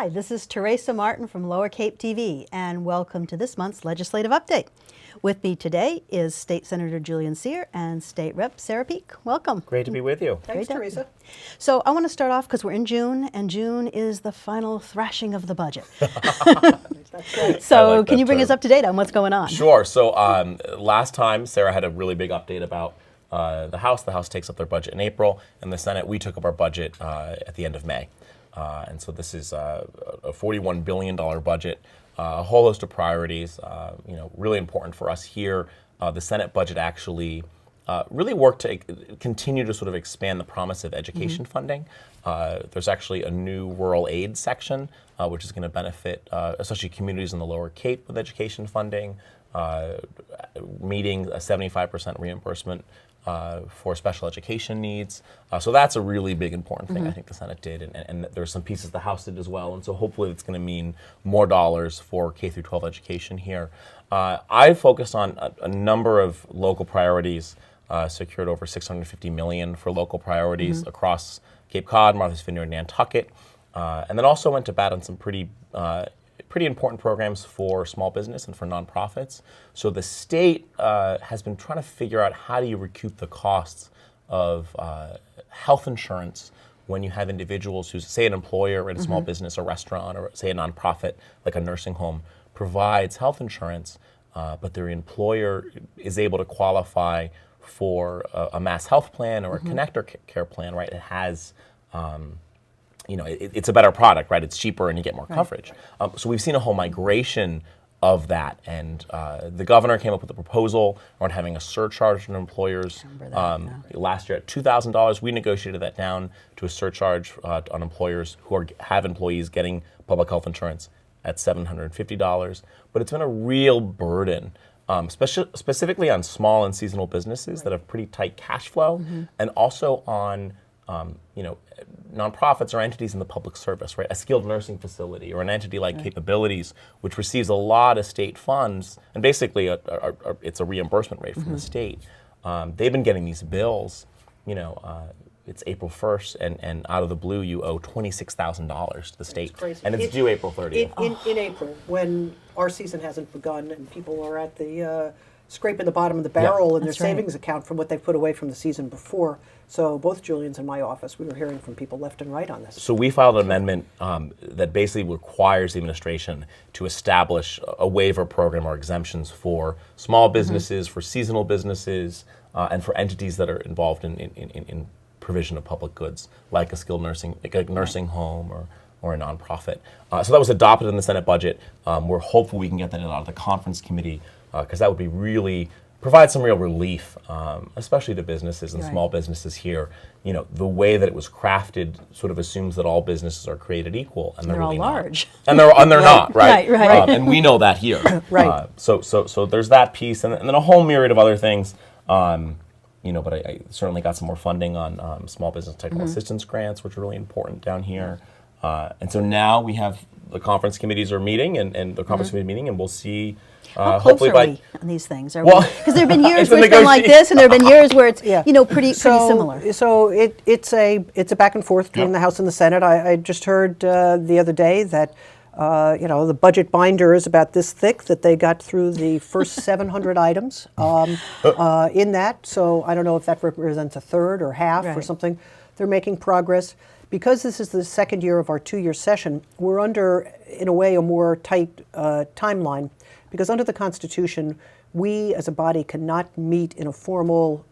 Hi, this is Teresa Martin from Lower Cape TV, and welcome to this month's Legislative Update. With me today is State Senator Julian and State Rep Sarah Peake. Welcome. Great to be with you. Thanks, Teresa. So I want to start off because we're in June, and June is the final thrashing of the budget. That's right. So like can that you bring us term. up to date on what's going on? Sure. So last time, Sarah had a really big update about the House. The House takes up their budget in April, and the Senate, we took up our budget at the end of May. And so this is a $41 billion budget, a whole host of priorities, really important for us here. The Senate budget actually really worked to continue to sort of expand the promise of education funding. There's actually a new rural aid section, which is going to benefit especially communities in the Lower Cape with education funding, meeting a 75% reimbursement for special education needs. So that's a really big, important thing I think the Senate did, and there's some pieces the House did as well, and so hopefully it's going to mean more dollars for K-12 education here. I focused on a number of local priorities, secured over $650 million for local priorities across Cape Cod, Martha's Vineyard, and Nantucket, and then also went to bat on some pretty important programs for small business and for nonprofits. So the state has been trying to figure out how do you recoup the costs of health insurance when you have individuals who, say, an employer in a small business or restaurant, or say a nonprofit like a nursing home provides health insurance, but their employer is able to qualify for a mass health plan or a connector care plan, right? It has it's a better product, right? It's cheaper and you get more coverage. So we've seen a whole migration of that, and the governor came up with a proposal around having a surcharge on employers. Last year at $2,000, we negotiated that down to a surcharge on employers who have employees getting public health insurance at $750. But it's been a real burden, specifically on small and seasonal businesses that have pretty tight cash flow, and also on nonprofits or entities in the public service, right? A skilled nursing facility or an entity like Capabilities, which receives a lot of state funds, and basically it's a reimbursement rate from the state. They've been getting these bills, it's April 1st, and out of the blue, you owe $26,000 to the state. And it's due April 30th. In April, when our season hasn't begun and people are at the scraping the bottom of the barrel in their savings account from what they've put away from the season before. So both Julian's and my office, we were hearing from people left and right on this. So we filed an amendment that basically requires the administration to establish a waiver program or exemptions for small businesses, for seasonal businesses, and for entities that are involved in provision of public goods, like a skilled nursing, like a nursing home or a nonprofit. So that was adopted in the Senate budget. We're hopeful we can get that out of the conference committee, because that would be really provide some real relief, especially to businesses and small businesses here. The way that it was crafted sort of assumes that all businesses are created equal, and they're really all large. Not. And they're not, right? Right. And we know that here. Right. So there's that piece, and then a whole myriad of other things. But I certainly got some more funding on small business technical assistance grants, which are really important down here. And so now we have the conference committees are meeting, and the conference committee meeting, and we'll see. How close hopefully are we on these things? Because there have been years It's a where it's been like this, and there have been years where it's pretty similar. So it's a back and forth between the House and the Senate. I just heard the other day that the budget binder is about this thick, that they got through the first 700 items in that. So I don't know if that represents a third or half or something. They're making progress. Because this is the second year of our 2-year session, we're under, in a way, a more tight timeline. Because under the Constitution, we as a body cannot meet in a formal,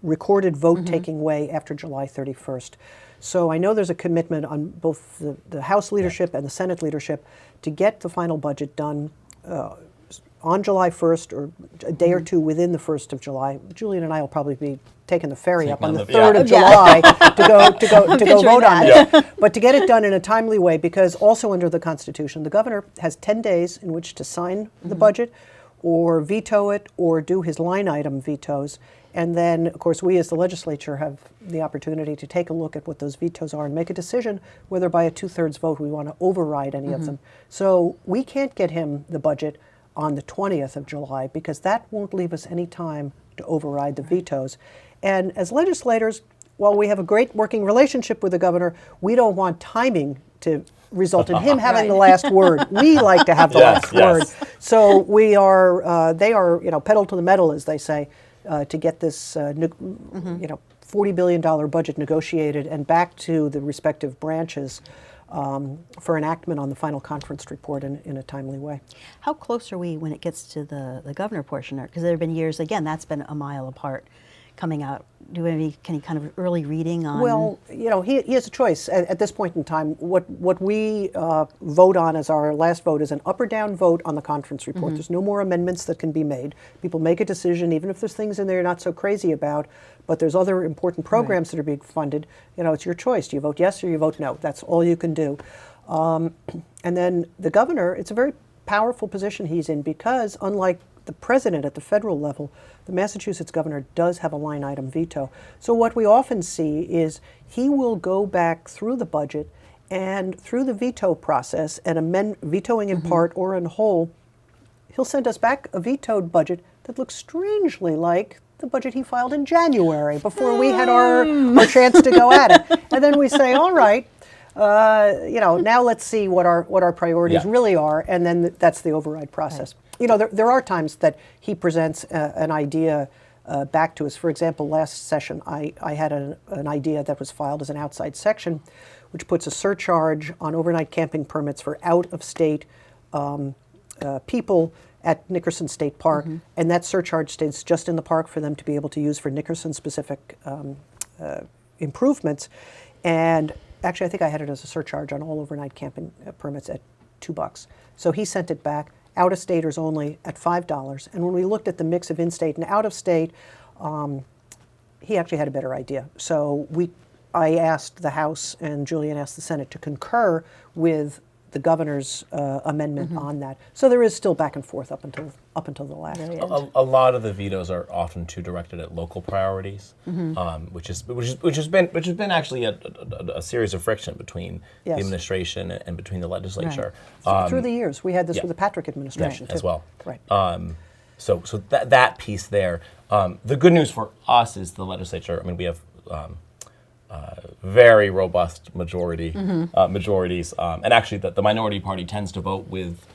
recorded vote-taking way after July 31st. So I know there's a commitment on both the House leadership and the Senate leadership to get the final budget done on July 1st or a day or two within the 1st of July. Julian and I will probably be taking the ferry up on the 3rd of July to go vote on it. But to get it done in a timely way, because also under the Constitution, the governor has 10 days in which to sign the budget or veto it or do his line item vetoes. And then, of course, we as the legislature have the opportunity to take a look at what those vetoes are and make a decision whether by a 2/3 vote we want to override any of them. So we can't get him the budget on the 20th of July because that won't leave us any time to override the vetoes. And as legislators, while we have a great working relationship with the governor, we don't want timing to result in him having the last word. We like to have the last word. So we are, they are, pedal to the metal, as they say, to get this, $40 billion budget negotiated and back to the respective branches for enactment on the final conference report in a timely way. How close are we when it gets to the governor portion? Because there have been years, again, that's been a mile apart coming out. Do we have any kind of early reading on? Well, he has a choice at this point in time. What we vote on as our last vote is an up or down vote on the conference report. There's no more amendments that can be made. People make a decision, even if there's things in there you're not so crazy about, but there's other important programs that are being funded. It's your choice. Do you vote yes or you vote no? That's all you can do. And then the governor, it's a very powerful position he's in because unlike the president at the federal level, the Massachusetts governor does have a line item veto. So what we often see is he will go back through the budget and through the veto process and amend, vetoing in part or in whole, he'll send us back a vetoed budget that looks strangely like the budget he filed in January before we had our chance to go at it. And then we say, all right, now let's see what our priorities really are, and then that's the override process. There are times that he presents an idea back to us. For example, last session, I had an idea that was filed as an outside section, which puts a surcharge on overnight camping permits for out-of-state people at Nickerson State Park, and that surcharge stays just in the park for them to be able to use for Nickerson-specific improvements. And actually, I think I had it as a surcharge on all overnight camping permits at $2. So he sent it back. Out-of-staters only at $5. And when we looked at the mix of in-state and out-of-state, he actually had a better idea. So I asked the House and Julian asked the Senate to concur with the governor's amendment on that. So there is still back and forth up until the last end. A lot of the vetoes are often too directed at local priorities, which has been actually a series of friction between the administration and between the legislature. Through the years, we had this with the Patrick administration too. As well. Right. So that piece there. The good news for us is the legislature. I mean, we have very robust majorities, and actually the minority party tends to vote with,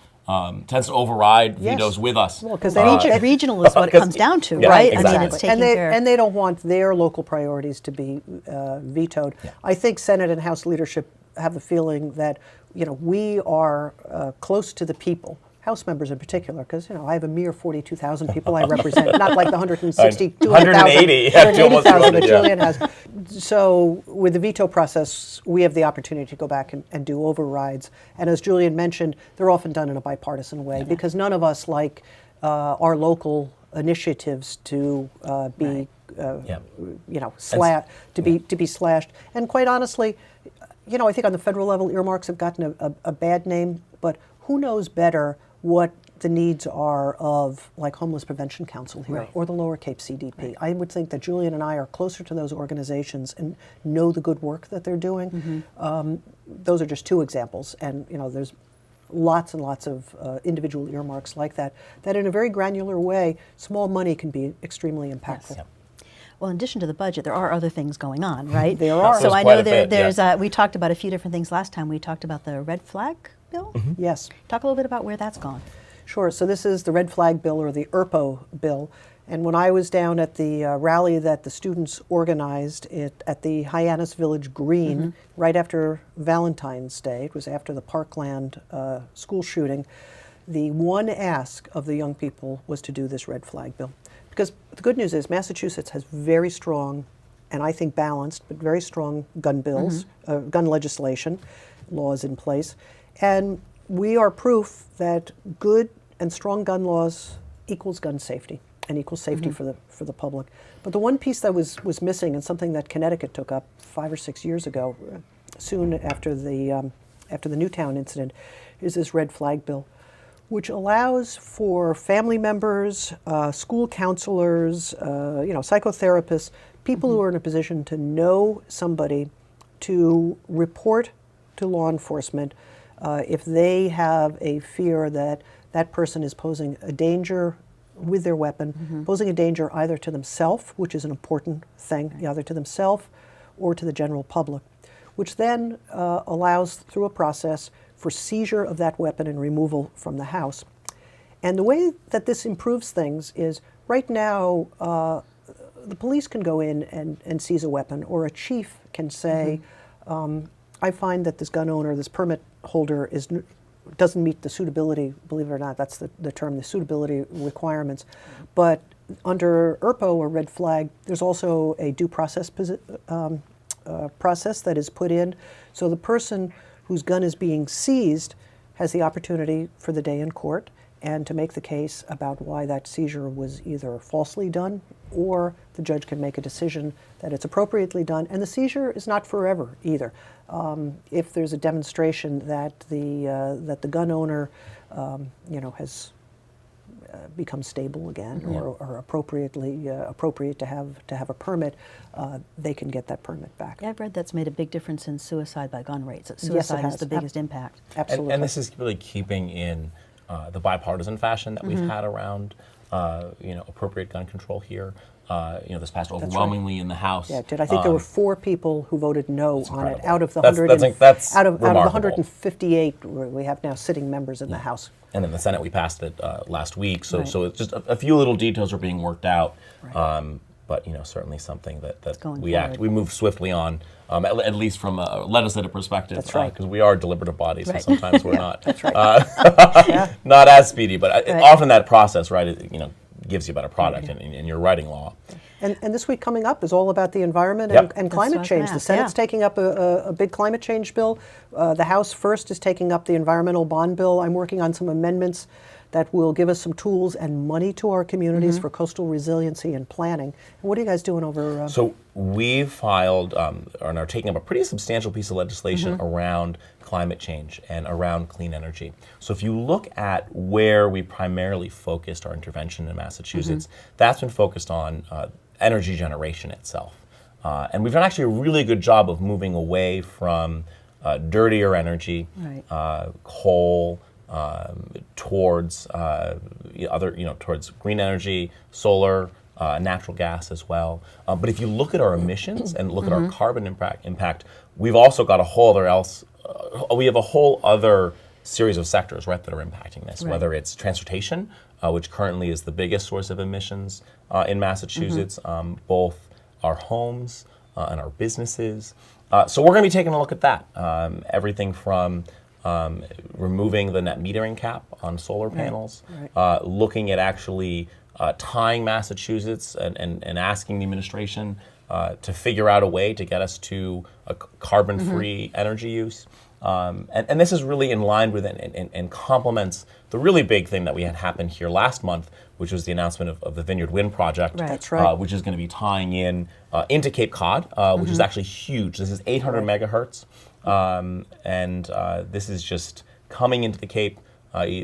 tends to override vetoes with us. Well, because regional is what it comes down to, right? Exactly. I mean, it's taking care. And they don't want their local priorities to be vetoed. Yeah. I think Senate and House leadership have the feeling that we are close to the people. House members in particular, because I have a mere 42,000 people I represent, not like the 160, 200,000 that Julian has. So with the veto process, we have the opportunity to go back and do overrides. And as Julian mentioned, they're often done in a bipartisan way because none of us like our local initiatives to be, to be slashed. And quite honestly, I think on the federal level, earmarks have gotten a bad name, but who knows better what the needs are of like Homeless Prevention Council here or the Lower Cape CDP. Right. I would think that Julian and I are closer to those organizations and know the good work that they're doing. Those are just two examples, and there's lots and lots of individual earmarks like that in a very granular way, small money can be extremely impactful. Yes. Well, in addition to the budget, there are other things going on, right? There are. So I know there's we talked about a few different things last time. We talked about the red flag bill? Yes. Talk a little bit about where that's gone. Sure. So this is the red flag bill, or the ERPO bill. And when I was down at the rally that the students organized at the Hyannis Village Green right after Valentine's Day, it was after the Parkland school shooting, the one ask of the young people was to do this red flag bill. Because the good news is Massachusetts has very strong, and I think balanced, but very strong gun bills, gun legislation, laws in place. And we are proof that good and strong gun laws equals gun safety and equals safety for the public. But the one piece that was missing, and something that Connecticut took up 5 or 6 years ago, soon after the Newtown incident, is this red flag bill, which allows for family members, school counselors, psychotherapists, people who are in a position to know somebody, to report to law enforcement if they have a fear that that person is posing a danger with their weapon, posing a danger either to themselves, which is an important thing, either to themselves or to the general public. which then allows, through a process, for seizure of that weapon and removal from the house. And the way that this improves things is, right now, the police can go in and seize a weapon, or a chief can say, I find that this gun owner, this permit holder, doesn't meet the suitability, believe it or not, that's the term, the suitability requirements. But under ERPO, or red flag, there's also a due process process that is put in. So the person whose gun is being seized has the opportunity for the day in court and to make the case about why that seizure was either falsely done, or the judge can make a decision that it's appropriately done. And the seizure is not forever either. If there's a demonstration that the gun owner, has become stable again, or appropriate to have a permit, they can get that permit back. Yeah, I've read that's made a big difference in suicide by gun rates. That Yes, it suicide is has. the biggest impact. Absolutely. And this is really keeping in the bipartisan fashion that we've had around, appropriate gun control here. This passed overwhelmingly in the House. Yeah, I think there were 4 people who voted no on it out of the That's 158 we have now sitting members in the House. And in the Senate, we passed it last week. So it's just a few little details are being worked out. Right. But certainly something that going we forward. we move swiftly on, at least from a legislative perspective. That's right. Because we are deliberative bodies, Right. so sometimes we're not. That's right. Not as speedy, but Right. often that process, right, gives you a better product in your writing law. And this week coming up is all about the environment Yep. and That's climate what I was change. gonna The ask, Senate's yeah. taking up a big climate change bill. The House first is taking up the environmental bond bill. I'm working on some amendments that will give us some tools and money to our communities for coastal resiliency and planning. And what are you guys doing over? So we've filed and are taking up a pretty substantial piece of legislation around climate change and around clean energy. So if you look at where we primarily focused our intervention in Massachusetts, that's been focused on energy generation itself. And we've done actually a really good job of moving away from dirtier energy, Right. coal, towards towards green energy, solar, natural gas as well. But if you look at our emissions and look at our carbon impact, we've also got a whole other series of sectors, right, that are impacting this. Right. Whether it's transportation, which currently is the biggest source of emissions in Massachusetts, both our homes and our businesses. So we're going to be taking a look at that. Everything from removing the net metering cap on solar panels, looking at actually tying Massachusetts and asking the administration to figure out a way to get us to a carbon-free energy use. And this is really in line with and complements the really big thing that we had happen here last month, which was the announcement of the Vineyard Wind Project, Right. That's right. which is going to be tying in into Cape Cod, which is actually huge. This is 800 megahertz, and this is just coming into the Cape.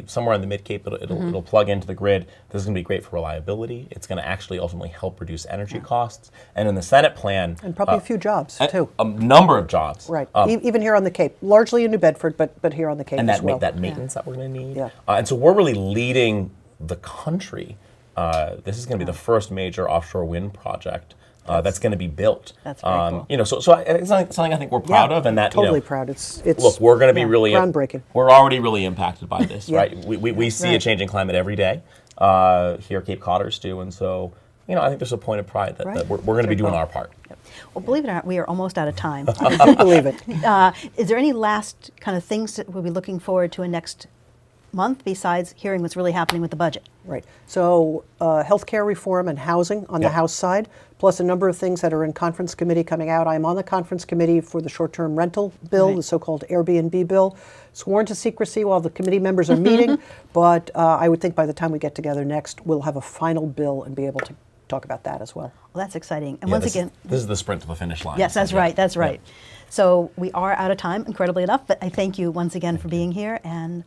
Somewhere in the mid-Cape, it'll plug into the grid. This is going to be great for reliability. It's going to actually ultimately help reduce energy costs. And in the Senate plan, and probably a few jobs, too. a number of jobs. Right. Even here on the Cape, largely in New Bedford, but here on the Cape And as well. that maintenance that we're going to need. Yeah. And so we're really leading the country. This is going to be the first major offshore wind project that's going to be built. That's very cool. So it's something I think we're proud of, and that totally proud. It's look, we're going to be really groundbreaking. We're already really impacted by this, Yeah. right? We see a Right. changing climate every day. Here, Cape Codders do, and so I think there's a point of pride that, Right. that we're going to be doing our part. Well, believe it or not, we are almost out of time. Believe it. Is there any last kind of things that we'll be looking forward to in next month besides hearing what's really happening with the budget? Right. So healthcare reform and housing on the Yep. House side, plus a number of things that are in conference committee coming out. I'm on the conference committee for the short-term rental bill, Right. the so-called Airbnb bill. Sworn to secrecy while the committee members are meeting, but I would think by the time we get together next, we'll have a final bill and be able to talk about that as well. Well, that's exciting. And Yeah, once this, again, this is the sprint to the finish line. yes, that's Yeah. right. That's Yeah. right. So we are out of time, incredibly enough. But I thank you once again for being here. And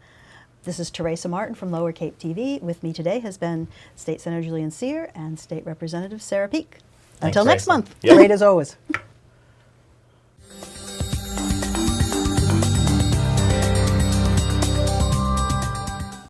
this is Teresa Martin from Lower Cape TV. With me today has been State Senator Julian Cyr and State Representative Sarah Peake. Until next Teresa. month. Yep. Great as always.